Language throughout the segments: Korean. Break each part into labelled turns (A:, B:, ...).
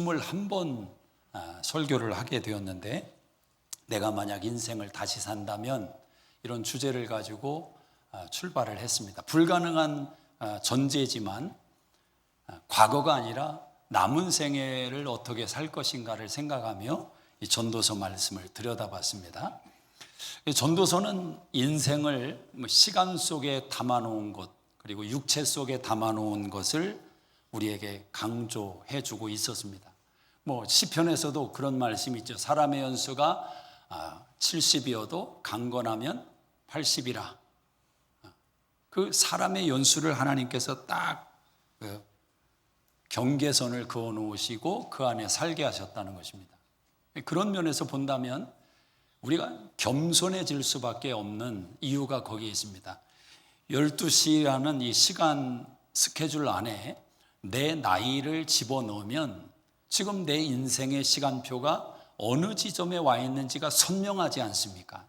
A: 21번 설교를 하게 되었는데, 내가 만약 인생을 다시 산다면 이런 주제를 가지고 출발을 했습니다. 불가능한 전제지만 과거가 아니라 남은 생애를 어떻게 살 것인가를 생각하며 이 전도서 말씀을 들여다봤습니다. 전도서는 인생을 시간 속에 담아놓은 것, 그리고 육체 속에 담아놓은 것을 우리에게 강조해 주고 있었습니다. 시편에서도 그런 말씀이 있죠. 사람의 연수가 70이어도 강건하면 80이라. 그 사람의 연수를 하나님께서 딱 경계선을 그어 놓으시고 그 안에 살게 하셨다는 것입니다. 그런 면에서 본다면 우리가 겸손해질 수밖에 없는 이유가 거기에 있습니다. 12시라는 이 시간 스케줄 안에 내 나이를 집어넣으면 지금 내 인생의 시간표가 어느 지점에 와 있는지가 선명하지 않습니까?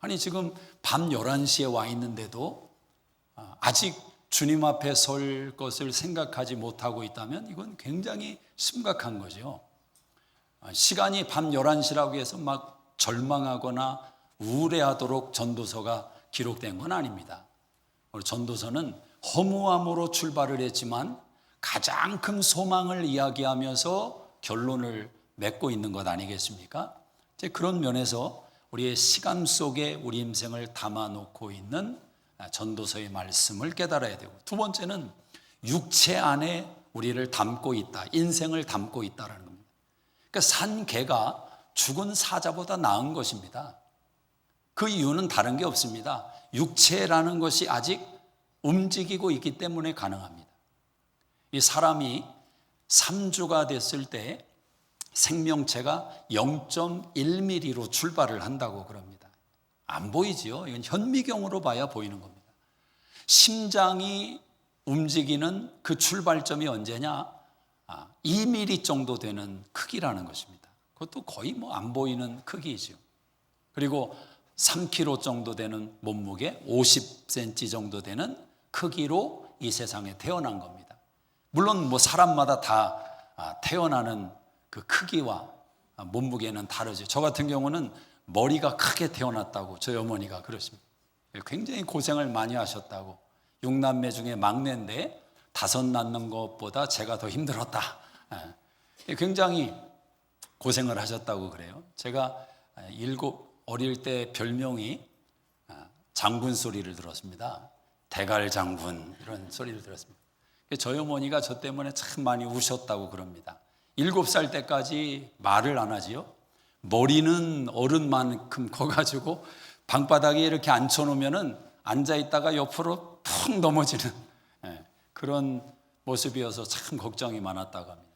A: 아니, 지금 밤 11시에 와 있는데도 아직 주님 앞에 설 것을 생각하지 못하고 있다면 이건 굉장히 심각한 거죠. 시간이 밤 11시라고 해서 막 절망하거나 우울해하도록 전도서가 기록된 건 아닙니다. 우리 전도서는 허무함으로 출발을 했지만 가장 큰 소망을 이야기하면서 결론을 맺고 있는 것 아니겠습니까? 그런 면에서 우리의 시간 속에 우리 인생을 담아놓고 있는 전도서의 말씀을 깨달아야 되고, 두 번째는 육체 안에 우리를 담고 있다, 인생을 담고 있다라는 겁니다. 그러니까 산 개가 죽은 사자보다 나은 것입니다. 그 이유는 다른 게 없습니다. 육체라는 것이 아직 움직이고 있기 때문에 가능합니다. 이 사람이 3주가 됐을 때 생명체가 0.1mm로 출발을 한다고 그럽니다. 안 보이지요? 이건 현미경으로 봐야 보이는 겁니다. 심장이 움직이는 그 출발점이 언제냐? 2mm 정도 되는 크기라는 것입니다. 그것도 거의 안 보이는 크기이죠. 그리고 3kg 정도 되는 몸무게, 50cm 정도 되는 크기로 이 세상에 태어난 겁니다. 물론 사람마다 다 태어나는 그 크기와 몸무게는 다르죠. 저 같은 경우는 머리가 크게 태어났다고 저희 어머니가 그러십니다. 굉장히 고생을 많이 하셨다고. 6남매 중에 막내인데 5 낳는 것보다 제가 더 힘들었다. 굉장히 고생을 하셨다고 그래요. 제가 어릴 때 별명이 장군 소리를 들었습니다. 대갈 장군, 이런 소리를 들었습니다. 저희 어머니가 저 때문에 참 많이 우셨다고 그럽니다. 7살 때까지 말을 안 하지요. 머리는 어른만큼 커가지고 방바닥에 이렇게 앉혀놓으면 앉아있다가 옆으로 푹 넘어지는 그런 모습이어서 참 걱정이 많았다고 합니다.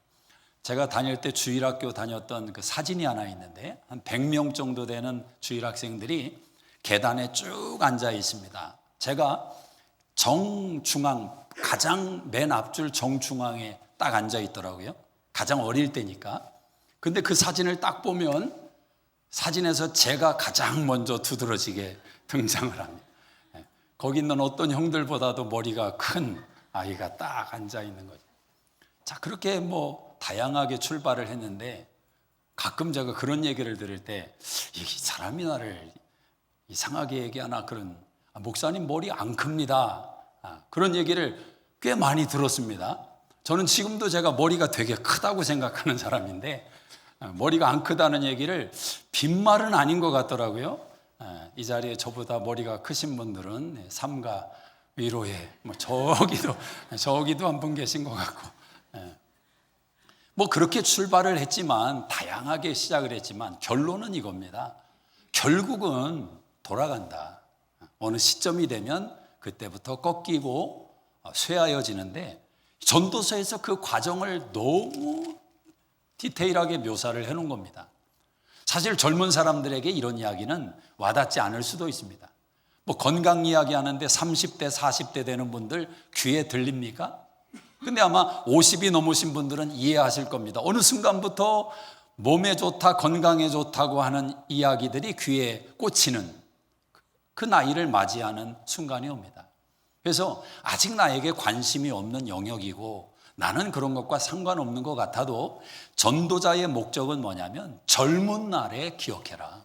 A: 제가 다닐 때 주일학교 다녔던 그 사진이 하나 있는데, 한 100명 정도 되는 주일학생들이 계단에 쭉 앉아 있습니다. 제가 정중앙, 가장 맨 앞줄 정중앙에 딱 앉아 있더라고요. 가장 어릴 때니까. 근데 그 사진을 딱 보면 사진에서 제가 가장 먼저 두드러지게 등장을 합니다. 거기 있는 어떤 형들보다도 머리가 큰 아이가 딱 앉아 있는 거죠. 자, 그렇게 다양하게 출발을 했는데, 가끔 제가 그런 얘기를 들을 때 이 사람이 나를 이상하게 얘기하나, 그런 목사님 머리 안 큽니다, 그런 얘기를 꽤 많이 들었습니다. 저는 지금도 제가 머리가 되게 크다고 생각하는 사람인데, 머리가 안 크다는 얘기를 빈말은 아닌 것 같더라고요. 이 자리에 저보다 머리가 크신 분들은 삼가 위로에 저기도 한 분 계신 것 같고, 그렇게 출발을 했지만, 다양하게 시작을 했지만 결론은 이겁니다. 결국은 돌아간다. 어느 시점이 되면 그때부터 꺾이고 쇠하여지는데, 전도서에서 그 과정을 너무 디테일하게 묘사를 해놓은 겁니다. 사실 젊은 사람들에게 이런 이야기는 와닿지 않을 수도 있습니다. 건강 이야기 하는데 30대, 40대 되는 분들 귀에 들립니까? 근데 아마 50이 넘으신 분들은 이해하실 겁니다. 어느 순간부터 몸에 좋다, 건강에 좋다고 하는 이야기들이 귀에 꽂히는 그 나이를 맞이하는 순간이 옵니다. 그래서 아직 나에게 관심이 없는 영역이고 나는 그런 것과 상관없는 것 같아도 전도자의 목적은 뭐냐면 젊은 날에 기억해라.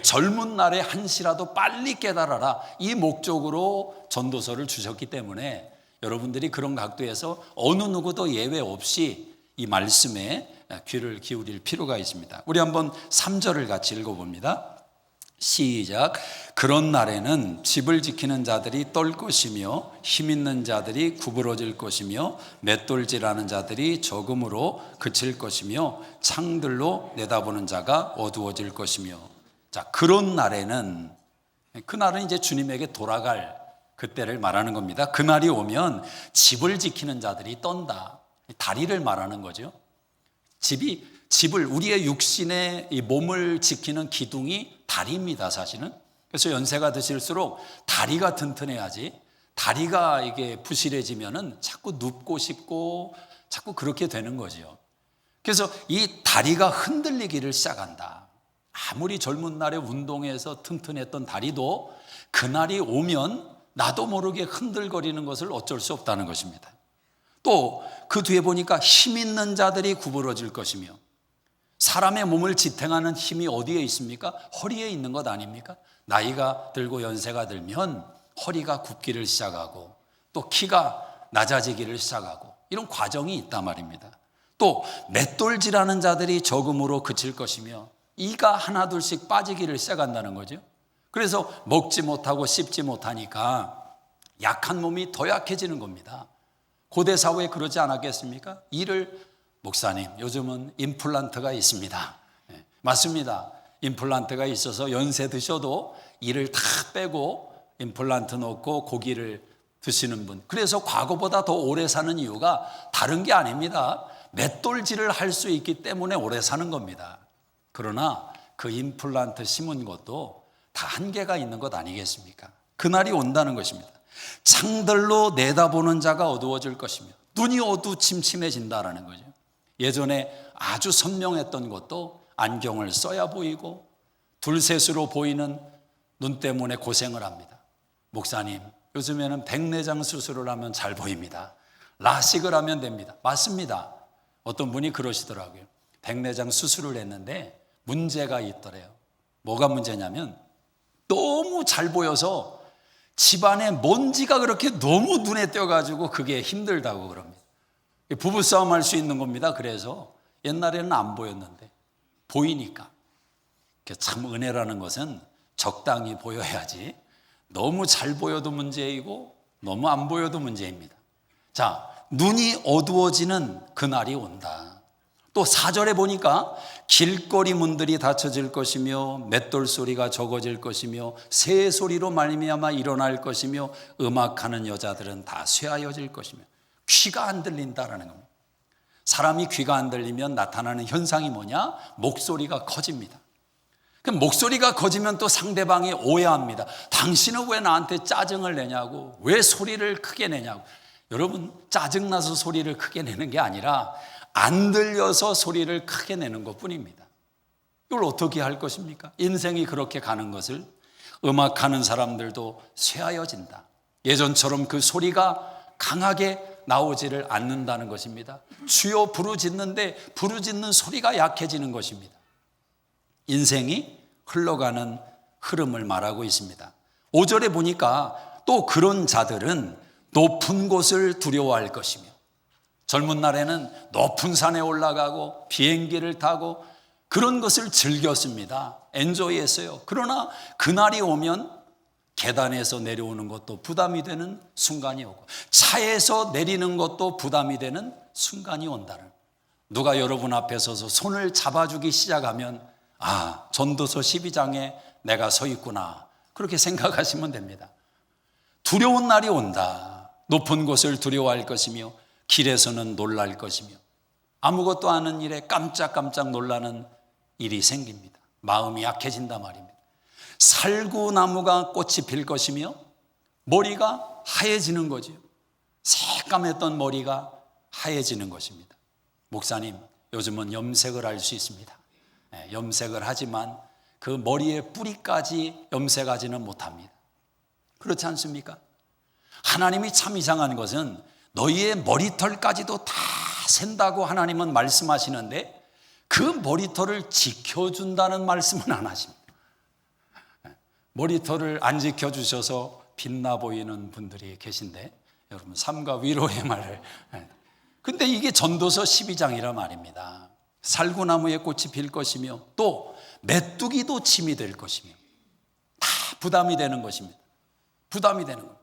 A: 젊은 날에 한시라도 빨리 깨달아라. 이 목적으로 전도서를 주셨기 때문에 여러분들이 그런 각도에서 어느 누구도 예외 없이 이 말씀에 귀를 기울일 필요가 있습니다. 우리 한번 3절을 같이 읽어봅니다. 시작. 그런 날에는 집을 지키는 자들이 떨 것이며 힘 있는 자들이 구부러질 것이며 맷돌질하는 자들이 적음으로 그칠 것이며 창들로 내다보는 자가 어두워질 것이며. 자, 그런 날에는, 그날은 이제 주님에게 돌아갈 그때를 말하는 겁니다. 그날이 오면 집을 지키는 자들이 떤다. 다리를 말하는 거죠. 집을, 우리의 육신의 이 몸을 지키는 기둥이 다리입니다, 사실은. 그래서 연세가 드실수록 다리가 튼튼해야지, 다리가 이게 부실해지면은 자꾸 눕고 싶고 자꾸 그렇게 되는 거죠. 그래서 이 다리가 흔들리기를 시작한다. 아무리 젊은 날에 운동해서 튼튼했던 다리도 그날이 오면 나도 모르게 흔들거리는 것을 어쩔 수 없다는 것입니다. 또 그 뒤에 보니까 힘 있는 자들이 구부러질 것이며, 사람의 몸을 지탱하는 힘이 어디에 있습니까? 허리에 있는 것 아닙니까? 나이가 들고 연세가 들면 허리가 굽기를 시작하고 또 키가 낮아지기를 시작하고 이런 과정이 있단 말입니다. 또 맷돌질하는 자들이 적음으로 그칠 것이며, 이가 하나둘씩 빠지기를 시작한다는 거죠. 그래서 먹지 못하고 씹지 못하니까 약한 몸이 더 약해지는 겁니다. 고대 사회에 그러지 않았겠습니까? 이를, 목사님 요즘은 임플란트가 있습니다. 네, 맞습니다. 임플란트가 있어서 연세 드셔도 이를 다 빼고 임플란트 넣고 고기를 드시는 분, 그래서 과거보다 더 오래 사는 이유가 다른 게 아닙니다. 맷돌질을 할 수 있기 때문에 오래 사는 겁니다. 그러나 그 임플란트 심은 것도 다 한계가 있는 것 아니겠습니까? 그날이 온다는 것입니다. 창들로 내다보는 자가 어두워질 것이며, 눈이 어두침침해진다라는 거죠. 예전에 아주 선명했던 것도 안경을 써야 보이고 둘셋으로 보이는 눈 때문에 고생을 합니다. 목사님, 요즘에는 백내장 수술을 하면 잘 보입니다. 라식을 하면 됩니다. 맞습니다. 어떤 분이 그러시더라고요. 백내장 수술을 했는데 문제가 있더래요. 뭐가 문제냐면 너무 잘 보여서 집안에 먼지가 그렇게 너무 눈에 띄어가지고 그게 힘들다고 그럽니다. 부부싸움 할 수 있는 겁니다. 그래서 옛날에는 안 보였는데 보이니까. 참 은혜라는 것은 적당히 보여야지, 너무 잘 보여도 문제이고 너무 안 보여도 문제입니다. 자, 눈이 어두워지는 그날이 온다. 또 4절에 보니까 길거리 문들이 닫혀질 것이며 맷돌 소리가 적어질 것이며 새 소리로 말미암아 일어날 것이며 음악하는 여자들은 다 쇠하여질 것이며. 귀가 안 들린다라는 겁니다. 사람이 귀가 안 들리면 나타나는 현상이 뭐냐? 목소리가 커집니다. 그럼 목소리가 커지면 또 상대방이 오해합니다. 당신은 왜 나한테 짜증을 내냐고, 왜 소리를 크게 내냐고. 여러분, 짜증나서 소리를 크게 내는 게 아니라 안 들려서 소리를 크게 내는 것뿐입니다. 이걸 어떻게 할 것입니까? 인생이 그렇게 가는 것을 음악하는 사람들도 쇠하여진다. 예전처럼 그 소리가 강하게 나오지를 않는다는 것입니다. 주여 부르짖는데 부르짖는 소리가 약해지는 것입니다. 인생이 흘러가는 흐름을 말하고 있습니다. 5절에 보니까 또 그런 자들은 높은 곳을 두려워할 것이며, 젊은 날에는 높은 산에 올라가고 비행기를 타고 그런 것을 즐겼습니다. 엔조이했어요. 그러나 그날이 오면 계단에서 내려오는 것도 부담이 되는 순간이 오고 차에서 내리는 것도 부담이 되는 순간이 온다는, 누가 여러분 앞에 서서 손을 잡아주기 시작하면 아, 전도서 12장에 내가 서 있구나, 그렇게 생각하시면 됩니다. 두려운 날이 온다. 높은 곳을 두려워할 것이며 길에서는 놀랄 것이며 아무것도 아는 일에 깜짝깜짝 놀라는 일이 생깁니다. 마음이 약해진단 말입니다. 살구나무가 꽃이 필 것이며 머리가 하얘지는 거죠. 새까맸던 머리가 하얘지는 것입니다. 목사님, 요즘은 염색을 할 수 있습니다. 염색을 하지만 그 머리의 뿌리까지 염색하지는 못합니다. 그렇지 않습니까? 하나님이 참 이상한 것은 너희의 머리털까지도 다 센다고 하나님은 말씀하시는데 그 머리털을 지켜준다는 말씀은 안 하십니다. 머리털을 안 지켜주셔서 빛나 보이는 분들이 계신데 여러분, 삼가 위로의 말을, 근데 이게 전도서 12장이라 말입니다. 살구나무의 꽃이 필 것이며 또 메뚜기도 침이 될 것이며 다 부담이 되는 것입니다. 부담이 되는 것.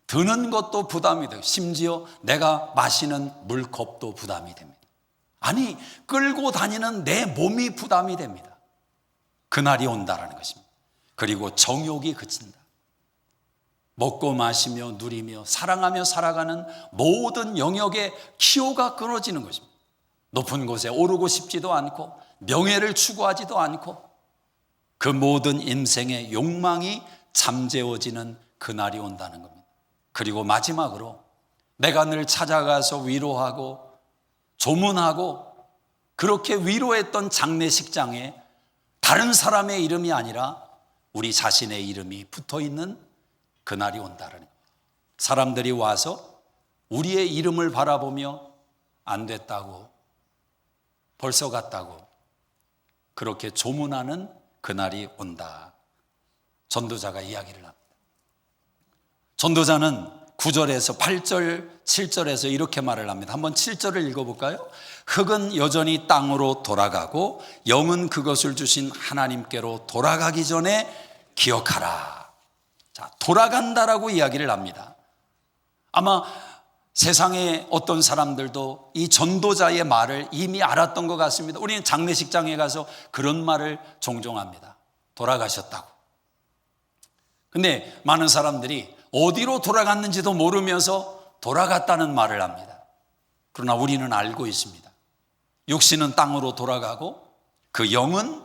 A: 드는 것도 부담이 되고 심지어 내가 마시는 물컵도 부담이 됩니다. 아니, 끌고 다니는 내 몸이 부담이 됩니다. 그날이 온다라는 것입니다. 그리고 정욕이 그친다. 먹고 마시며 누리며 사랑하며 살아가는 모든 영역의 기호가 끊어지는 것입니다. 높은 곳에 오르고 싶지도 않고 명예를 추구하지도 않고 그 모든 인생의 욕망이 잠재워지는 그날이 온다는 겁니다. 그리고 마지막으로 내가 늘 찾아가서 위로하고 조문하고 그렇게 위로했던 장례식장에 다른 사람의 이름이 아니라 우리 자신의 이름이 붙어있는 그날이 온다는 겁니다. 사람들이 와서 우리의 이름을 바라보며 안 됐다고, 벌써 갔다고 그렇게 조문하는 그날이 온다. 전도자가 이야기를 합니다. 전도자는 9절에서 8절, 7절에서 이렇게 말을 합니다. 한번 7절을 읽어볼까요? 흙은 여전히 땅으로 돌아가고 영은 그것을 주신 하나님께로 돌아가기 전에 기억하라. 자, 돌아간다라고 이야기를 합니다. 아마 세상의 어떤 사람들도 이 전도자의 말을 이미 알았던 것 같습니다. 우리는 장례식장에 가서 그런 말을 종종 합니다. 돌아가셨다고. 근데 많은 사람들이 어디로 돌아갔는지도 모르면서 돌아갔다는 말을 합니다. 그러나 우리는 알고 있습니다. 육신은 땅으로 돌아가고 그 영은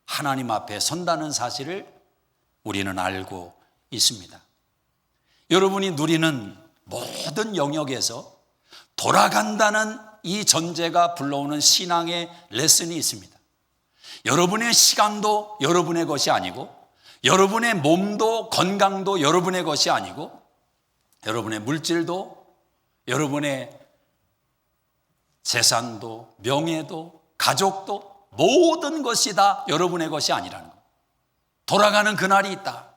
A: 하나님 앞에 선다는 사실을 우리는 알고 있습니다. 여러분이 누리는 모든 영역에서 돌아간다는 이 전제가 불러오는 신앙의 레슨이 있습니다. 여러분의 시간도 여러분의 것이 아니고 여러분의 몸도 건강도 여러분의 것이 아니고 여러분의 물질도 여러분의 재산도 명예도 가족도 모든 것이 다 여러분의 것이 아니라는 것. 돌아가는 그날이 있다.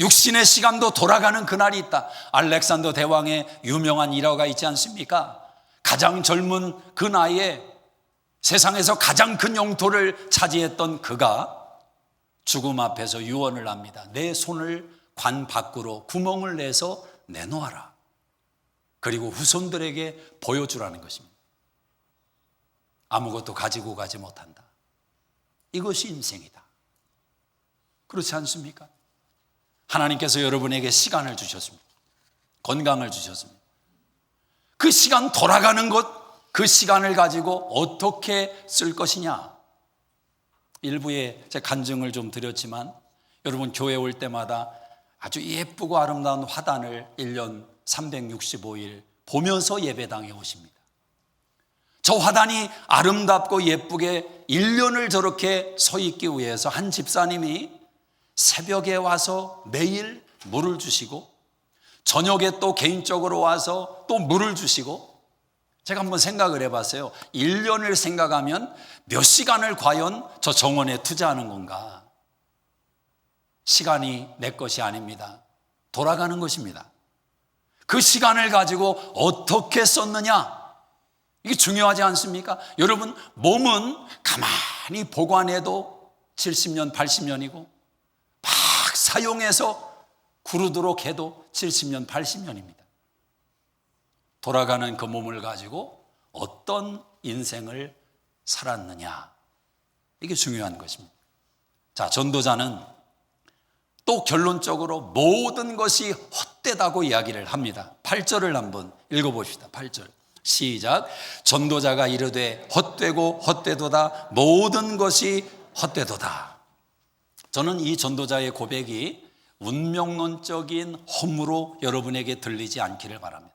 A: 육신의 시간도 돌아가는 그날이 있다. 알렉산더 대왕의 유명한 일화가 있지 않습니까? 가장 젊은 그 나이에 세상에서 가장 큰 영토를 차지했던 그가 죽음 앞에서 유언을 합니다. 내 손을 관 밖으로 구멍을 내서 내놓아라. 그리고 후손들에게 보여주라는 것입니다. 아무것도 가지고 가지 못한다. 이것이 인생이다. 그렇지 않습니까? 하나님께서 여러분에게 시간을 주셨습니다. 건강을 주셨습니다. 그 시간 돌아가는 것, 그 시간을 가지고 어떻게 쓸 것이냐. 일부에 제가 간증을 좀 드렸지만 여러분 교회 올 때마다 아주 예쁘고 아름다운 화단을 1년 365일 보면서 예배당에 오십니다. 저 화단이 아름답고 예쁘게 1년을 저렇게 서 있기 위해서 한 집사님이 새벽에 와서 매일 물을 주시고 저녁에 또 개인적으로 와서 또 물을 주시고 제가 한번 생각을 해봤어요. 1년을 생각하면 몇 시간을 과연 저 정원에 투자하는 건가? 시간이 내 것이 아닙니다. 돌아가는 것입니다. 그 시간을 가지고 어떻게 썼느냐? 이게 중요하지 않습니까? 여러분, 몸은 가만히 보관해도 70년, 80년이고 막 사용해서 구르도록 해도 70년, 80년입니다. 돌아가는 그 몸을 가지고 어떤 인생을 살았느냐, 이게 중요한 것입니다. 자, 전도자는 또 결론적으로 모든 것이 헛되다고 이야기를 합니다. 8절을 한번 읽어봅시다. 8절 시작. 전도자가 이르되 헛되고 헛되도다. 모든 것이 헛되도다. 저는 이 전도자의 고백이 운명론적인 허무로 여러분에게 들리지 않기를 바랍니다.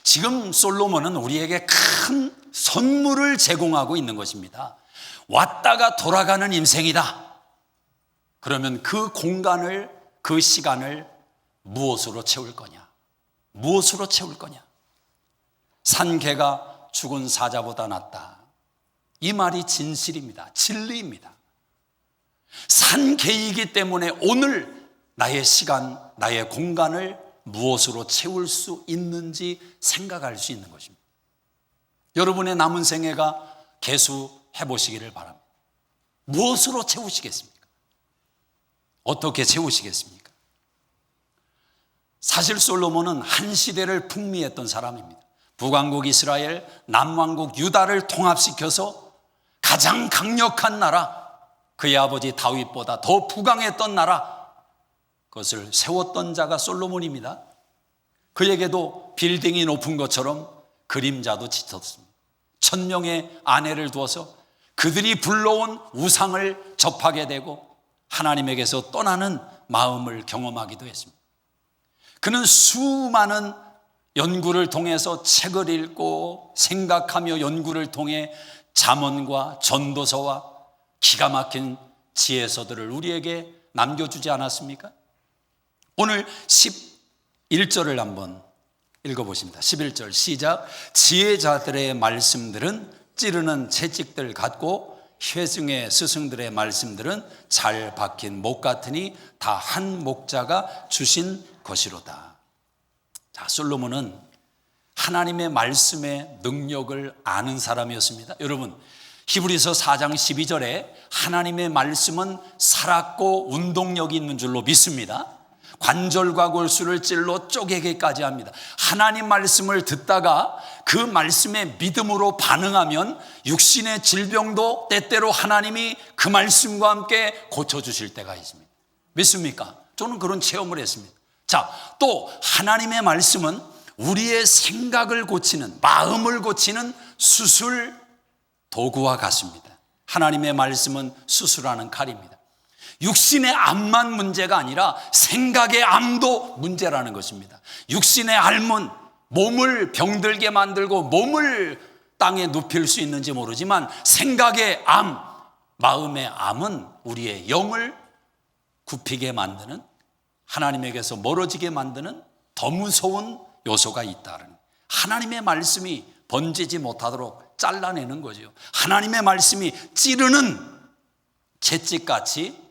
A: 지금 솔로몬은 우리에게 큰 선물을 제공하고 있는 것입니다. 왔다가 돌아가는 인생이다. 그러면 그 공간을, 그 시간을 무엇으로 채울 거냐? 무엇으로 채울 거냐? 산개가 죽은 사자보다 낫다. 이 말이 진실입니다. 진리입니다. 산개이기 때문에 오늘 나의 시간, 나의 공간을 무엇으로 채울 수 있는지 생각할 수 있는 것입니다. 여러분의 남은 생애가 개수해 보시기를 바랍니다. 무엇으로 채우시겠습니까? 어떻게 채우시겠습니까? 사실 솔로몬은 한 시대를 풍미했던 사람입니다. 북왕국 이스라엘, 남왕국 유다를 통합시켜서 가장 강력한 나라, 그의 아버지 다윗보다 더 부강했던 나라, 그것을 세웠던 자가 솔로몬입니다. 그에게도 빌딩이 높은 것처럼 그림자도 짙었습니다. 1000명의 아내를 두어서 그들이 불러온 우상을 접하게 되고 하나님에게서 떠나는 마음을 경험하기도 했습니다. 그는 수많은 연구를 통해서 책을 읽고 생각하며 연구를 통해 잠언과 전도서와 기가 막힌 지혜서들을 우리에게 남겨주지 않았습니까? 오늘 11절을 한번 읽어보십니다. 11절 시작. 지혜자들의 말씀들은 찌르는 채찍들 같고 회중의 스승들의 말씀들은 잘 박힌 목 같으니 다 한 목자가 주신 것이로다. 자, 솔로몬은 하나님의 말씀의 능력을 아는 사람이었습니다. 여러분, 히브리서 4장 12절에 하나님의 말씀은 살았고 운동력이 있는 줄로 믿습니다. 관절과 골수를 찔러 쪼개기까지 합니다. 하나님 말씀을 듣다가 그 말씀에 믿음으로 반응하면 육신의 질병도 때때로 하나님이 그 말씀과 함께 고쳐주실 때가 있습니다. 믿습니까? 저는 그런 체험을 했습니다. 자, 또 하나님의 말씀은 우리의 생각을 고치는, 마음을 고치는 수술 도구와 같습니다. 하나님의 말씀은 수술하는 칼입니다. 육신의 암만 문제가 아니라 생각의 암도 문제라는 것입니다. 육신의 암은 몸을 병들게 만들고 몸을 땅에 눕힐 수 있는지 모르지만 생각의 암, 마음의 암은 우리의 영을 굽히게 만드는, 하나님에게서 멀어지게 만드는 더 무서운 요소가 있다는, 하나님의 말씀이 번지지 못하도록 잘라내는 거죠. 하나님의 말씀이 찌르는 채찍같이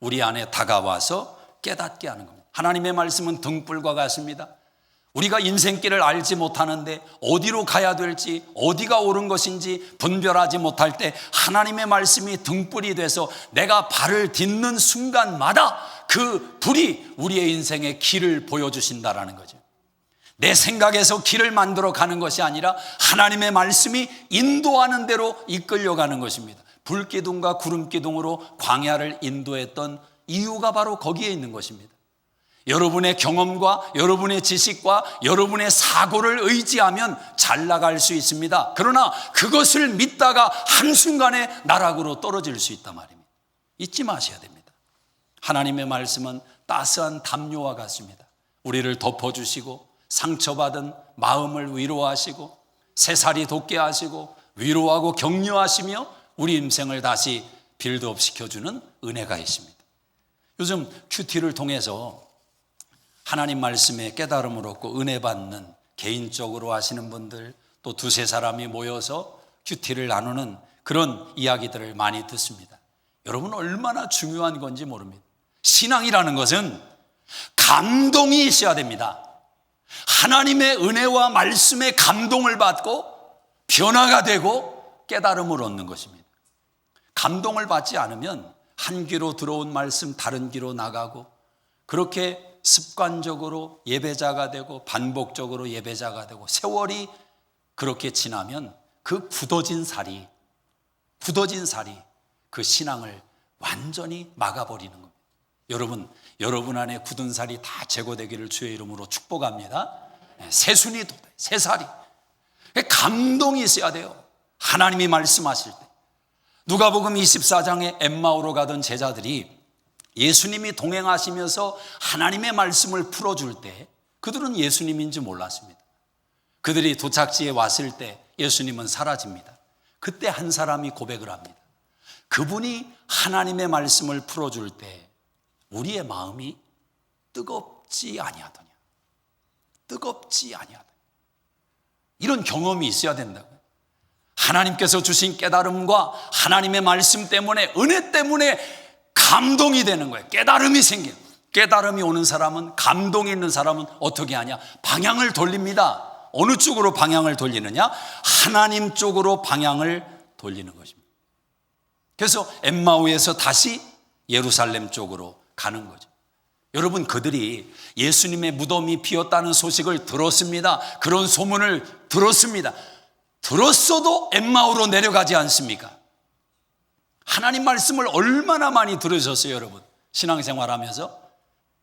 A: 우리 안에 다가와서 깨닫게 하는 겁니다. 하나님의 말씀은 등불과 같습니다. 우리가 인생길을 알지 못하는데 어디로 가야 될지, 어디가 옳은 것인지 분별하지 못할 때 하나님의 말씀이 등불이 돼서 내가 발을 딛는 순간마다 그 불이 우리의 인생의 길을 보여주신다라는 거죠. 내 생각에서 길을 만들어 가는 것이 아니라 하나님의 말씀이 인도하는 대로 이끌려가는 것입니다. 불기둥과 구름기둥으로 광야를 인도했던 이유가 바로 거기에 있는 것입니다. 여러분의 경험과 여러분의 지식과 여러분의 사고를 의지하면 잘 나갈 수 있습니다. 그러나 그것을 믿다가 한순간에 나락으로 떨어질 수 있단 말입니다. 잊지 마셔야 됩니다. 하나님의 말씀은 따스한 담요와 같습니다. 우리를 덮어주시고 상처받은 마음을 위로하시고 새살이 돋게 하시고 위로하고 격려하시며 우리 인생을 다시 빌드업 시켜주는 은혜가 있습니다. 요즘 큐티를 통해서 하나님 말씀에 깨달음을 얻고 은혜 받는, 개인적으로 하시는 분들, 또 두세 사람이 모여서 큐티를 나누는 그런 이야기들을 많이 듣습니다. 여러분, 얼마나 중요한 건지 모릅니다. 신앙이라는 것은 감동이 있어야 됩니다. 하나님의 은혜와 말씀에 감동을 받고 변화가 되고 깨달음을 얻는 것입니다. 감동을 받지 않으면 한 귀로 들어온 말씀 다른 귀로 나가고, 그렇게 습관적으로 예배자가 되고 반복적으로 예배자가 되고 세월이 그렇게 지나면 그 굳어진 살이 그 신앙을 완전히 막아버리는 겁니다. 여러분 안에 굳은 살이 다 제거되기를 주의 이름으로 축복합니다. 새순이 돋아요. 새살이. 감동이 있어야 돼요. 하나님이 말씀하실 때. 누가복음 24장에 엠마오로 가던 제자들이 예수님이 동행하시면서 하나님의 말씀을 풀어줄 때 그들은 예수님인지 몰랐습니다. 그들이 도착지에 왔을 때 예수님은 사라집니다. 그때 한 사람이 고백을 합니다. 그분이 하나님의 말씀을 풀어줄 때 우리의 마음이 뜨겁지 아니하더냐. 뜨겁지 아니하더냐. 이런 경험이 있어야 된다고요. 하나님께서 주신 깨달음과 하나님의 말씀 때문에, 은혜 때문에 감동이 되는 거예요. 깨달음이 생겨요. 깨달음이 오는 사람은, 감동이 있는 사람은 어떻게 하냐? 방향을 돌립니다. 어느 쪽으로 방향을 돌리느냐? 하나님 쪽으로 방향을 돌리는 것입니다. 그래서 엠마오에서 다시 예루살렘 쪽으로 가는 거죠. 여러분, 그들이 예수님의 무덤이 비었다는 소식을 들었습니다. 그런 소문을 들었습니다. 들었어도 엠마오로 내려가지 않습니까? 하나님 말씀을 얼마나 많이 들으셨어요, 여러분? 신앙생활하면서.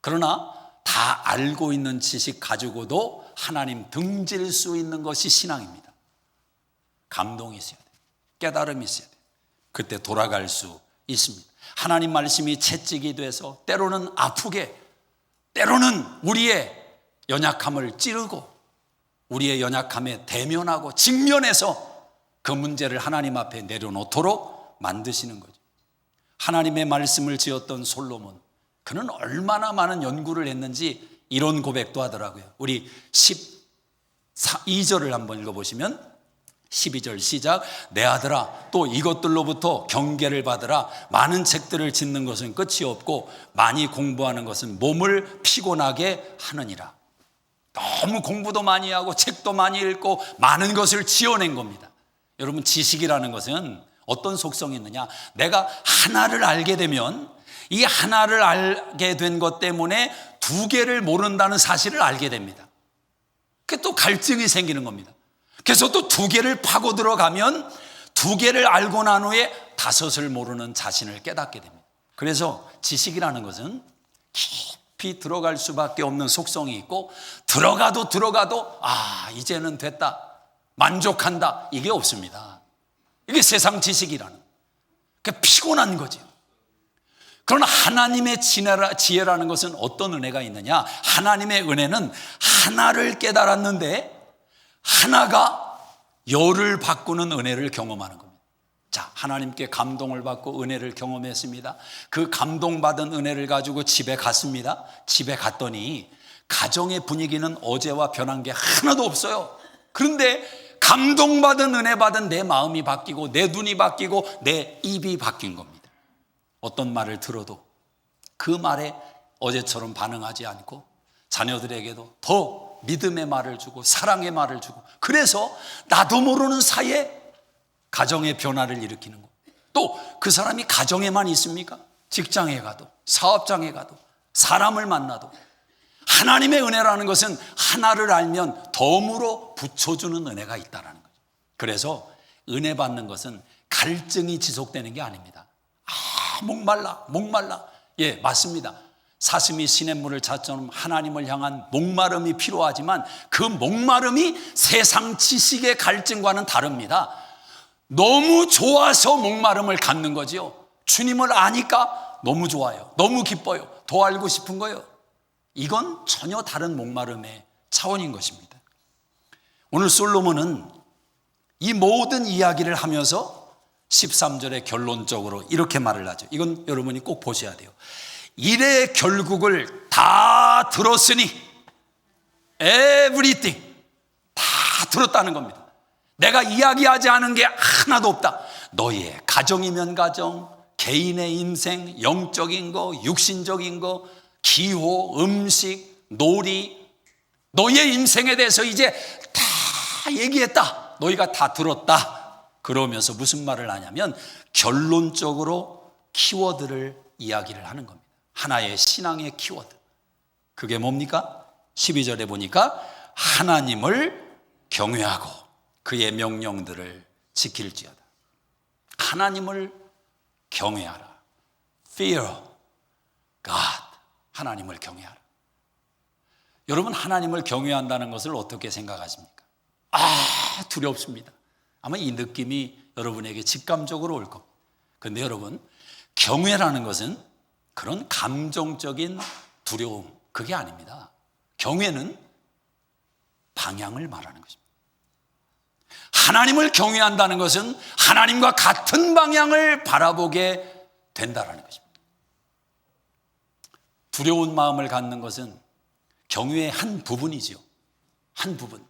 A: 그러나 다 알고 있는 지식 가지고도 하나님 등질 수 있는 것이 신앙입니다. 감동이 있어야 돼요. 깨달음이 있어야 돼요. 그때 돌아갈 수 있습니다. 하나님 말씀이 채찍이 돼서 때로는 아프게, 때로는 우리의 연약함을 찌르고 우리의 연약함에 대면하고 직면해서 그 문제를 하나님 앞에 내려놓도록 만드시는 거죠. 하나님의 말씀을 지었던 솔로몬, 그는 얼마나 많은 연구를 했는지 이런 고백도 하더라고요. 우리 12절을 한번 읽어보시면, 12절 시작. 내 아들아, 또 이것들로부터 경계를 받으라. 많은 책들을 짓는 것은 끝이 없고 많이 공부하는 것은 몸을 피곤하게 하느니라. 너무 공부도 많이 하고 책도 많이 읽고 많은 것을 지어낸 겁니다. 여러분, 지식이라는 것은 어떤 속성이 있느냐? 내가 하나를 알게 되면 이 하나를 알게 된 것 때문에 두 개를 모른다는 사실을 알게 됩니다. 그게 또 갈증이 생기는 겁니다. 그래서 또 두 개를 파고 들어가면 두 개를 알고 난 후에 다섯을 모르는 자신을 깨닫게 됩니다. 그래서 지식이라는 것은 깊이 들어갈 수밖에 없는 속성이 있고, 들어가도 이제는 됐다, 만족한다, 이게 없습니다. 이게 세상 지식이라는, 그게 피곤한 거죠. 그러나 하나님의 지혜라는 것은 어떤 은혜가 있느냐? 하나님의 은혜는 하나를 깨달았는데 하나가 열을 바꾸는 은혜를 경험하는 겁니다. 자, 하나님께 감동을 받고 은혜를 경험했습니다. 그 감동받은 은혜를 가지고 집에 갔습니다. 집에 갔더니 가정의 분위기는 어제와 변한 게 하나도 없어요. 그런데 감동받은 은혜 받은 내 마음이 바뀌고 내 눈이 바뀌고 내 입이 바뀐 겁니다. 어떤 말을 들어도 그 말에 어제처럼 반응하지 않고 자녀들에게도 더 믿음의 말을 주고 사랑의 말을 주고, 그래서 나도 모르는 사이에 가정의 변화를 일으키는 거. 또 그 사람이 가정에만 있습니까? 직장에 가도, 사업장에 가도, 사람을 만나도 하나님의 은혜라는 것은 하나를 알면 덤으로 붙여주는 은혜가 있다는 거죠. 그래서 은혜 받는 것은 갈증이 지속되는 게 아닙니다. 목말라. 예, 맞습니다. 사슴이 시냇물을 찾처럼 하나님을 향한 목마름이 필요하지만 그 목마름이 세상 지식의 갈증과는 다릅니다. 너무 좋아서 목마름을 갖는 거지요. 주님을 아니까 너무 좋아요. 너무 기뻐요. 더 알고 싶은 거예요. 이건 전혀 다른 목마름의 차원인 것입니다. 오늘 솔로몬은 이 모든 이야기를 하면서 13절에 결론적으로 이렇게 말을 하죠. 이건 여러분이 꼭 보셔야 돼요. 일의 결국을 다 들었으니, everything 다 들었다는 겁니다. 내가 이야기하지 않은 게 하나도 없다. 너의 가정이면 가정, 개인의 인생, 영적인 거, 육신적인 거, 기호, 음식, 놀이, 너의 인생에 대해서 이제 다 얘기했다. 너희가 다 들었다. 그러면서 무슨 말을 하냐면 결론적으로 키워드를 이야기를 하는 겁니다. 하나의 신앙의 키워드. 그게 뭡니까? 12절에 보니까 하나님을 경외하고 그의 명령들을 지킬지어다. 하나님을 경외하라. Fear God. 하나님을 경외하라. 여러분, 하나님을 경외한다는 것을 어떻게 생각하십니까? 두렵습니다. 아마 이 느낌이 여러분에게 직감적으로 올 겁니다. 그런데 여러분, 경외라는 것은 그런 감정적인 두려움, 그게 아닙니다. 경외는 방향을 말하는 것입니다. 하나님을 경외한다는 것은 하나님과 같은 방향을 바라보게 된다는 것입니다. 두려운 마음을 갖는 것은 경외의 한 부분이지요. 한 부분.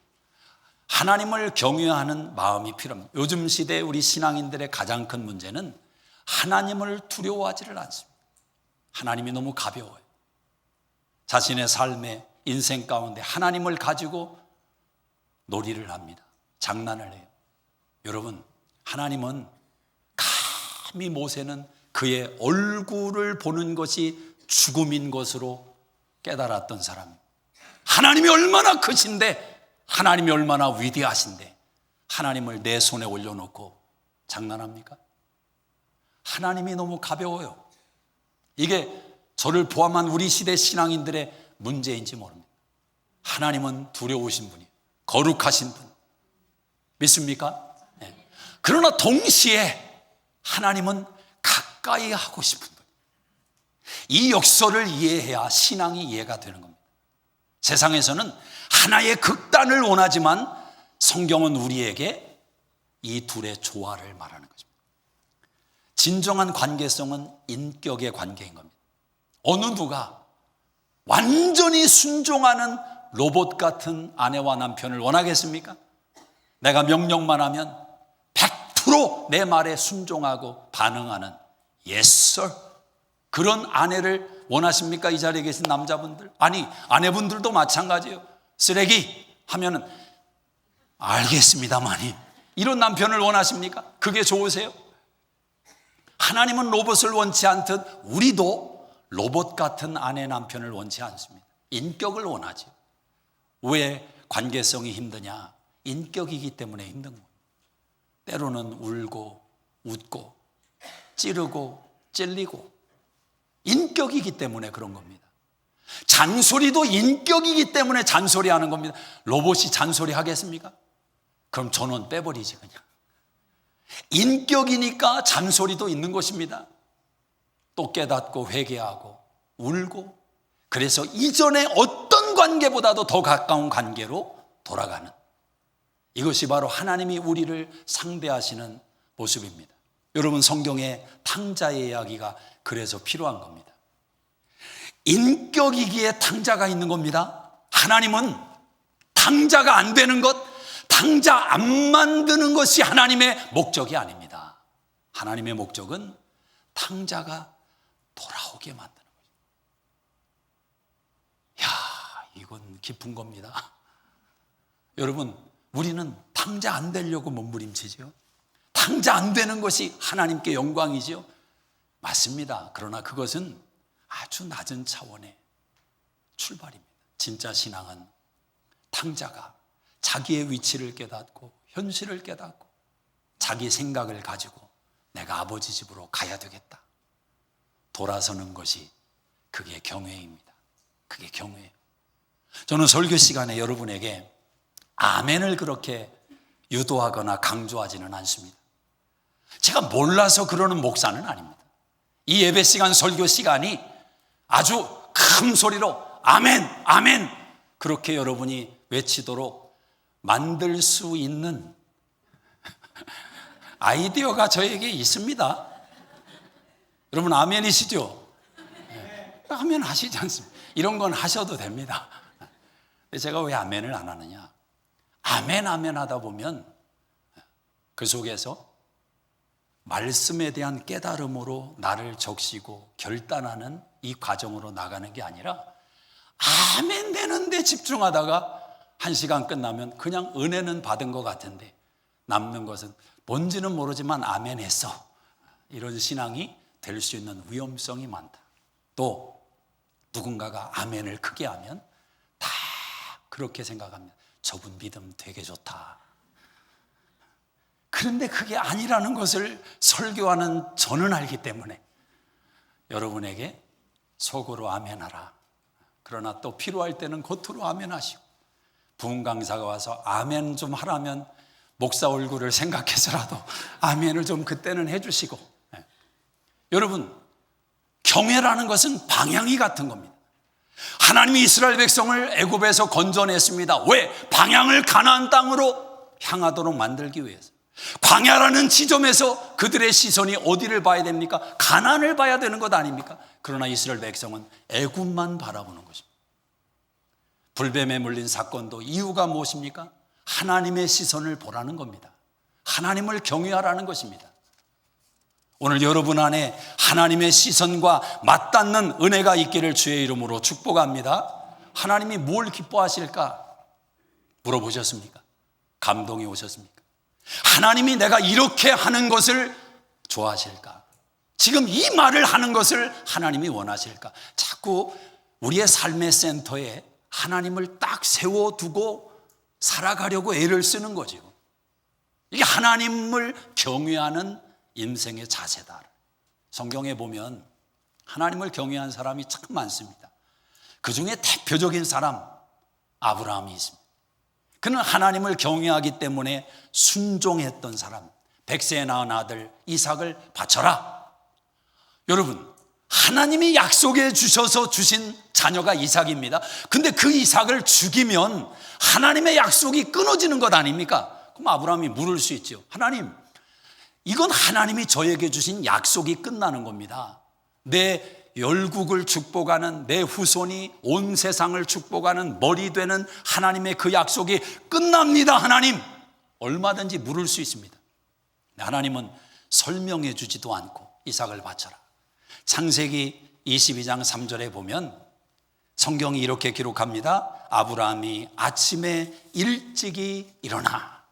A: 하나님을 경외하는 마음이 필요합니다. 요즘 시대 우리 신앙인들의 가장 큰 문제는 하나님을 두려워하지를 않습니다. 하나님이 너무 가벼워요. 자신의 삶의 인생 가운데 하나님을 가지고 놀이를 합니다. 장난을 해요. 여러분, 하나님은 감히 모세는 그의 얼굴을 보는 것이 죽음인 것으로 깨달았던 사람입니다. 하나님이 얼마나 크신데, 하나님이 얼마나 위대하신데 하나님을 내 손에 올려놓고 장난합니까? 하나님이 너무 가벼워요. 이게 저를 포함한 우리 시대 신앙인들의 문제인지 모릅니다. 하나님은 두려우신 분이에요. 거룩하신 분. 믿습니까? 네. 그러나 동시에 하나님은 가까이 하고 싶은 분. 이 역설을 이해해야 신앙이 이해가 되는 겁니다. 세상에서는 하나의 극단을 원하지만 성경은 우리에게 이 둘의 조화를 말하는 것입니다. 진정한 관계성은 인격의 관계인 겁니다. 어느 누가 완전히 순종하는 로봇 같은 아내와 남편을 원하겠습니까? 내가 명령만 하면 100% 내 말에 순종하고 반응하는 yes sir, 그런 아내를 원하십니까? 이 자리에 계신 남자분들, 아니 아내분들도 마찬가지예요. 쓰레기 하면은 알겠습니다만이, 이런 남편을 원하십니까? 그게 좋으세요? 하나님은 로봇을 원치 않듯 우리도 로봇 같은 아내 남편을 원치 않습니다. 인격을 원하죠. 왜 관계성이 힘드냐? 인격이기 때문에 힘든 거예요. 때로는 울고 웃고 찌르고 찔리고 인격이기 때문에 그런 겁니다. 잔소리도 인격이기 때문에 잔소리하는 겁니다. 로봇이 잔소리 하겠습니까? 그럼 전원 빼버리지 그냥. 인격이니까 잔소리도 있는 것입니다. 또 깨닫고 회개하고 울고, 그래서 이전의 어떤 관계보다도 더 가까운 관계로 돌아가는, 이것이 바로 하나님이 우리를 상대하시는 모습입니다. 여러분, 성경에 탕자의 이야기가 그래서 필요한 겁니다. 인격이기에 탕자가 있는 겁니다. 하나님은 탕자가 안 되는 것, 탕자 안 만드는 것이 하나님의 목적이 아닙니다. 하나님의 목적은 탕자가 돌아오게 만드는 거죠. 야, 이건 깊은 겁니다. 여러분, 우리는 탕자 안 되려고 몸부림치죠. 탕자 안 되는 것이 하나님께 영광이죠. 맞습니다. 그러나 그것은 아주 낮은 차원의 출발입니다. 진짜 신앙은 탕자가 자기의 위치를 깨닫고 현실을 깨닫고 자기 생각을 가지고 내가 아버지 집으로 가야 되겠다, 돌아서는 것이, 그게 경외입니다. 그게 경외예요. 저는 설교 시간에 여러분에게 아멘을 그렇게 유도하거나 강조하지는 않습니다. 제가 몰라서 그러는 목사는 아닙니다. 이 예배 시간, 설교 시간이 아주 큰 소리로 아멘, 아멘 그렇게 여러분이 외치도록 만들 수 있는 아이디어가 저에게 있습니다. 여러분 아멘이시죠? 네. 아멘 하시지 않습니까? 이런 건 하셔도 됩니다. 제가 왜 아멘을 안 하느냐? 아멘 아멘 하다 보면 그 속에서 말씀에 대한 깨달음으로 나를 적시고 결단하는 이 과정으로 나가는 게 아니라 아멘 되는데 집중하다가 1시간 끝나면 그냥 은혜는 받은 것 같은데 남는 것은 뭔지는 모르지만 아멘 했어, 이런 신앙이 될 수 있는 위험성이 많다. 또 누군가가 아멘을 크게 하면 다 그렇게 생각합니다. 저분 믿음 되게 좋다. 그런데 그게 아니라는 것을 설교하는 저는 알기 때문에 여러분에게 속으로 아멘하라, 그러나 또 필요할 때는 겉으로 아멘하시고, 부흥 강사가 와서 아멘 좀 하라면 목사 얼굴을 생각해서라도 아멘을 좀 그때는 해주시고. 네. 여러분, 경외라는 것은 방향이 같은 겁니다. 하나님이 이스라엘 백성을 애굽에서 건져냈습니다. 왜? 방향을 가나안 땅으로 향하도록 만들기 위해서. 광야라는 지점에서 그들의 시선이 어디를 봐야 됩니까? 가나안을 봐야 되는 것 아닙니까? 그러나 이스라엘 백성은 애굽만 바라보는 것입니다. 불뱀에 물린 사건도 이유가 무엇입니까? 하나님의 시선을 보라는 겁니다. 하나님을 경외하라는 것입니다. 오늘 여러분 안에 하나님의 시선과 맞닿는 은혜가 있기를 주의 이름으로 축복합니다. 하나님이 뭘 기뻐하실까 물어보셨습니까? 감동이 오셨습니까? 하나님이 내가 이렇게 하는 것을 좋아하실까? 지금 이 말을 하는 것을 하나님이 원하실까? 자꾸 우리의 삶의 센터에 하나님을 딱 세워두고 살아가려고 애를 쓰는 거죠. 이게 하나님을 경외하는 인생의 자세다. 성경에 보면 하나님을 경외한 사람이 참 많습니다. 그 중에 대표적인 사람 아브라함이 있습니다. 그는 하나님을 경외하기 때문에 순종했던 사람, 100세에 낳은 아들 이삭을 바쳐라. 여러분, 하나님이 약속해 주셔서 주신 자녀가 이삭입니다. 근데 그 이삭을 죽이면 하나님의 약속이 끊어지는 것 아닙니까? 그럼 아브라함이 물을 수 있죠. 하나님, 이건 하나님이 저에게 주신 약속이 끝나는 겁니다. 내 열국을 축복하는 내 후손이 온 세상을 축복하는 머리 되는 하나님의 그 약속이 끝납니다. 하나님, 얼마든지 물을 수 있습니다. 하나님은 설명해 주지도 않고 이삭을 바쳐라. 창세기 22장 3절에 보면 성경이 이렇게 기록합니다. 아브라함이 아침에 일찍이 일어나.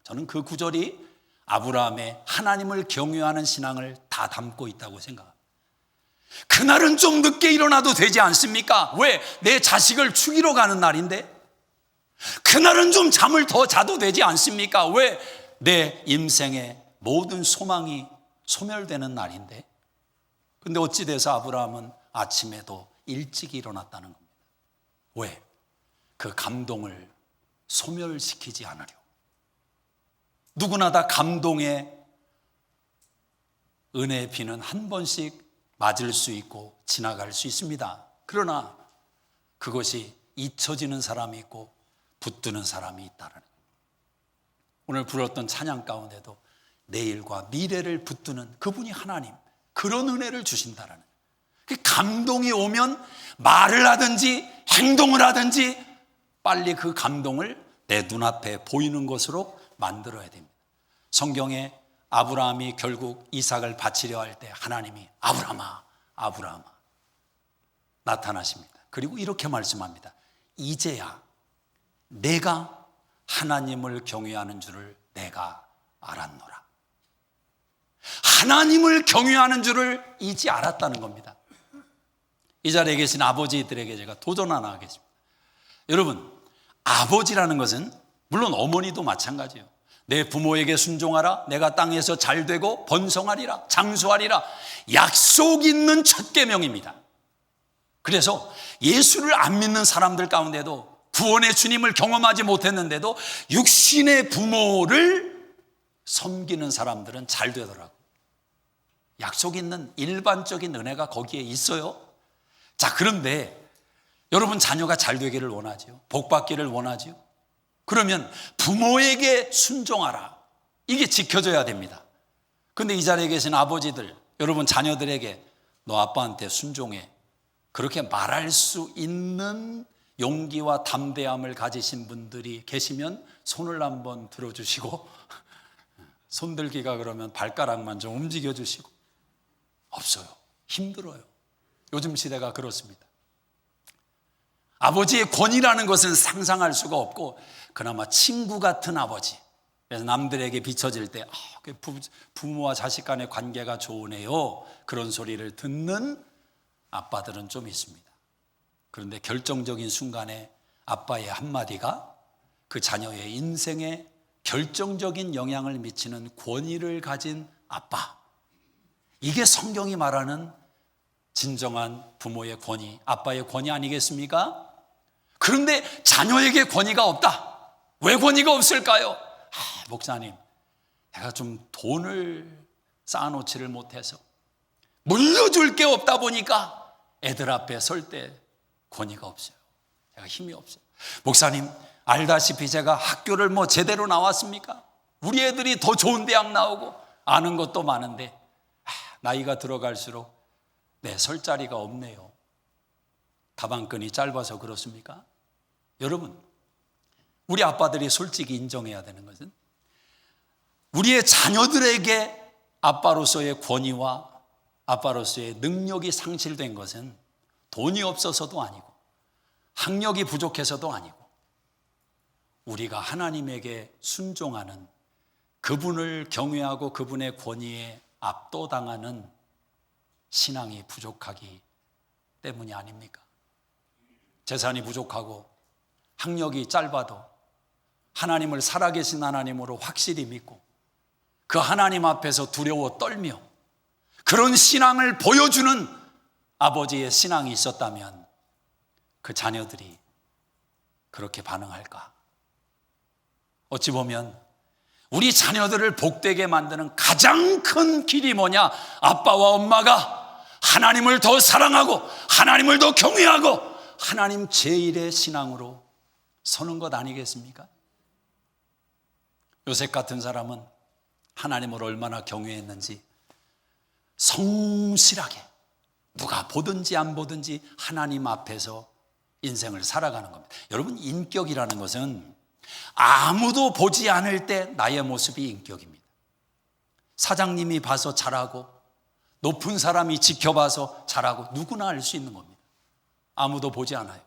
A: 저는 그 구절이 아브라함의 하나님을 경외하는 신앙을 다 담고 있다고 생각합니다. 그날은 좀 늦게 일어나도 되지 않습니까? 왜? 내 자식을 죽이러 가는 날인데. 그날은 좀 잠을 더 자도 되지 않습니까? 왜? 내 인생의 모든 소망이 소멸되는 날인데. 근데 어찌 돼서 아브라함은 아침에도 일찍 일어났다는 겁니다. 왜? 그 감동을 소멸시키지 않으려고. 누구나 다 감동의 은혜의 비는 한 번씩 맞을 수 있고 지나갈 수 있습니다. 그러나 그것이 잊혀지는 사람이 있고 붙드는 사람이 있다는 거예요. 오늘 불렀던 찬양 가운데도 내일과 미래를 붙드는 그분이 하나님, 그런 은혜를 주신다는 거예요. 감동이 오면 말을 하든지 행동을 하든지 빨리 그 감동을 내 눈앞에 보이는 것으로 만들어야 됩니다. 성경에 아브라함이 결국 이삭을 바치려 할 때 하나님이 아브라함아, 아브라함아 나타나십니다. 그리고 이렇게 말씀합니다. 이제야 내가 하나님을 경외하는 줄을 내가 알았노라. 하나님을 경외하는 줄을 이제 알았다는 겁니다. 이 자리에 계신 아버지들에게 제가 도전 하나 하겠습니다. 여러분, 아버지라는 것은 물론 어머니도 마찬가지예요. 내 부모에게 순종하라. 내가 땅에서 잘되고 번성하리라. 장수하리라. 약속 있는 첫 계명입니다. 그래서 예수를 안 믿는 사람들 가운데도 구원의 주님을 경험하지 못했는데도 육신의 부모를 섬기는 사람들은 잘 되더라고요. 약속 있는 일반적인 은혜가 거기에 있어요. 자, 그런데 여러분 자녀가 잘 되기를 원하죠. 복 받기를 원하죠. 그러면 부모에게 순종하라. 이게 지켜져야 됩니다. 그런데 이 자리에 계신 아버지들, 여러분 자녀들에게 너 아빠한테 순종해. 그렇게 말할 수 있는 용기와 담대함을 가지신 분들이 계시면 손을 한번 들어주시고, 손들기가 그러면 발가락만 좀 움직여주시고. 없어요. 힘들어요. 요즘 시대가 그렇습니다. 아버지의 권위라는 것은 상상할 수가 없고, 그나마 친구 같은 아버지. 그래서 남들에게 비춰질 때 부모와 자식 간의 관계가 좋으네요. 그런 소리를 듣는 아빠들은 좀 있습니다. 그런데 결정적인 순간에 아빠의 한마디가 그 자녀의 인생에 결정적인 영향을 미치는 권위를 가진 아빠. 이게 성경이 말하는 진정한 부모의 권위, 아빠의 권위 아니겠습니까? 그런데 자녀에게 권위가 없다. 왜 권위가 없을까요? 목사님, 내가 좀 돈을 쌓아놓지를 못해서 물려줄 게 없다 보니까 애들 앞에 설 때 권위가 없어요. 제가 힘이 없어요. 목사님, 알다시피 제가 학교를 제대로 나왔습니까? 우리 애들이 더 좋은 대학 나오고 아는 것도 많은데 나이가 들어갈수록 설 자리가 없네요. 가방끈이 짧아서 그렇습니까? 여러분, 우리 아빠들이 솔직히 인정해야 되는 것은 우리의 자녀들에게 아빠로서의 권위와 아빠로서의 능력이 상실된 것은 돈이 없어서도 아니고 학력이 부족해서도 아니고 우리가 하나님에게 순종하는, 그분을 경외하고 그분의 권위에 압도당하는 신앙이 부족하기 때문이 아닙니까? 재산이 부족하고 학력이 짧아도 하나님을 살아계신 하나님으로 확실히 믿고 그 하나님 앞에서 두려워 떨며 그런 신앙을 보여주는 아버지의 신앙이 있었다면 그 자녀들이 그렇게 반응할까? 어찌 보면 우리 자녀들을 복되게 만드는 가장 큰 길이 뭐냐? 아빠와 엄마가 하나님을 더 사랑하고 하나님을 더 경외하고 하나님 제1의 신앙으로 서는 것 아니겠습니까? 요셉 같은 사람은 하나님을 얼마나 경외했는지 성실하게 누가 보든지 안 보든지 하나님 앞에서 인생을 살아가는 겁니다. 여러분, 인격이라는 것은 아무도 보지 않을 때 나의 모습이 인격입니다. 사장님이 봐서 잘하고 높은 사람이 지켜봐서 잘하고 누구나 알 수 있는 겁니다. 아무도 보지 않아요.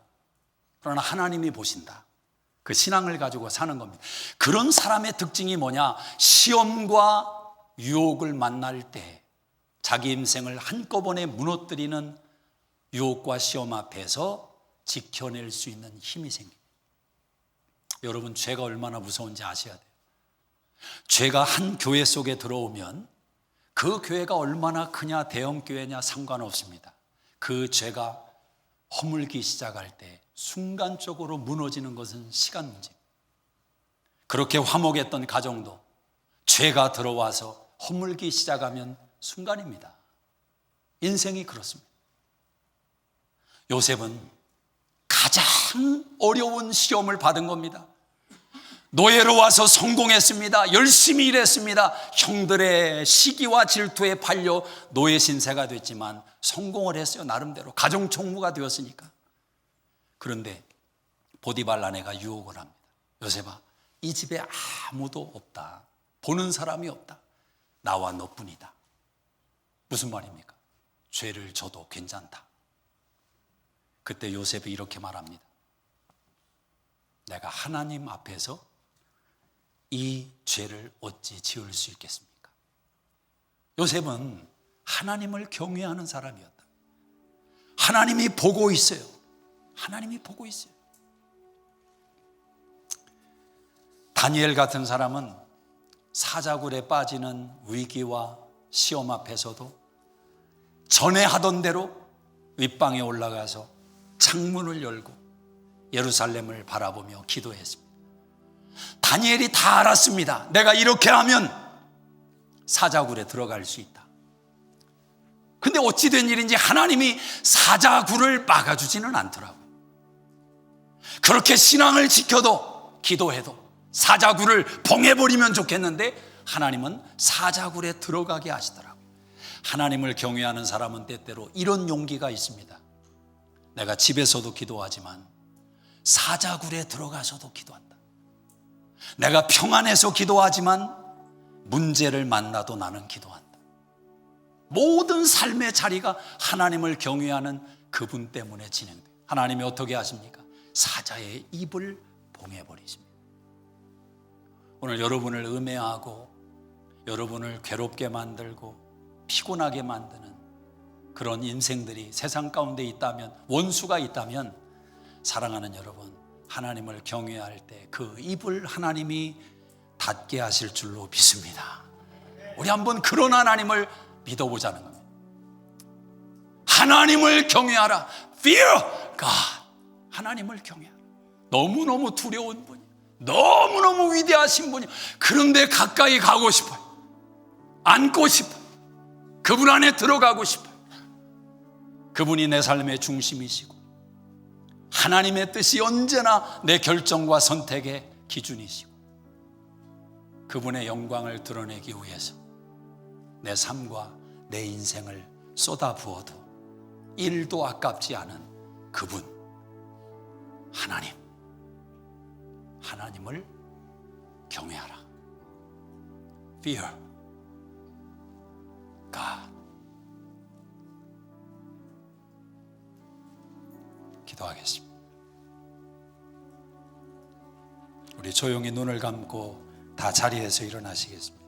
A: 그러나 하나님이 보신다. 그 신앙을 가지고 사는 겁니다. 그런 사람의 특징이 뭐냐? 시험과 유혹을 만날 때 자기 인생을 한꺼번에 무너뜨리는 유혹과 시험 앞에서 지켜낼 수 있는 힘이 생깁니다. 여러분, 죄가 얼마나 무서운지 아셔야 돼요. 죄가 한 교회 속에 들어오면 그 교회가 얼마나 크냐 대형 교회냐 상관없습니다. 그 죄가 허물기 시작할 때 순간적으로 무너지는 것은 시간 문제입니다. 그렇게 화목했던 가정도 죄가 들어와서 허물기 시작하면 순간입니다. 인생이 그렇습니다. 요셉은 가장 어려운 시험을 받은 겁니다. 노예로 와서 성공했습니다. 열심히 일했습니다. 형들의 시기와 질투에 팔려 노예 신세가 됐지만 성공을 했어요. 나름대로 가정 총무가 되었으니까. 그런데 보디발 아내가 유혹을 합니다. 요셉아, 이 집에 아무도 없다. 보는 사람이 없다. 나와 너뿐이다. 무슨 말입니까? 죄를 져도 괜찮다. 그때 요셉이 이렇게 말합니다. 내가 하나님 앞에서 이 죄를 어찌 지을 수 있겠습니까? 요셉은 하나님을 경외하는 사람이었다. 하나님이 보고 있어요. 하나님이 보고 있어요. 다니엘 같은 사람은 사자굴에 빠지는 위기와 시험 앞에서도 전에 하던 대로 윗방에 올라가서 창문을 열고 예루살렘을 바라보며 기도했습니다. 다니엘이 다 알았습니다. 내가 이렇게 하면 사자굴에 들어갈 수 있다. 근데 어찌 된 일인지 하나님이 사자굴을 막아주지는 않더라고요. 그렇게 신앙을 지켜도 기도해도 사자굴을 봉해버리면 좋겠는데 하나님은 사자굴에 들어가게 하시더라고요. 하나님을 경외하는 사람은 때때로 이런 용기가 있습니다. 내가 집에서도 기도하지만 사자굴에 들어가서도 기도한다. 내가 평안해서 기도하지만 문제를 만나도 나는 기도한다. 모든 삶의 자리가 하나님을 경외하는 그분 때문에 진행돼요. 하나님이 어떻게 하십니까? 사자의 입을 봉해버리십니다. 오늘 여러분을 음해하고 여러분을 괴롭게 만들고 피곤하게 만드는 그런 인생들이 세상 가운데 있다면, 원수가 있다면, 사랑하는 여러분, 하나님을 경외할 때 그 입을 하나님이 닫게 하실 줄로 믿습니다. 우리 한번 그런 하나님을 믿어보자는 겁니다. 하나님을 경외하라. Fear God. 하나님을 경외하라. 너무너무 두려운 분이, 너무너무 위대하신 분이, 그런데 가까이 가고 싶어요. 안고 싶어요. 그분 안에 들어가고 싶어요. 그분이 내 삶의 중심이시고 하나님의 뜻이 언제나 내 결정과 선택의 기준이시고 그분의 영광을 드러내기 위해서 내 삶과 내 인생을 쏟아부어도 1도 아깝지 않은 그분, 하나님 하나님을 경외하라. Fear God. 기도하겠습니다. 우리 조용히 눈을 감고 다 자리에서 일어나시겠습니다.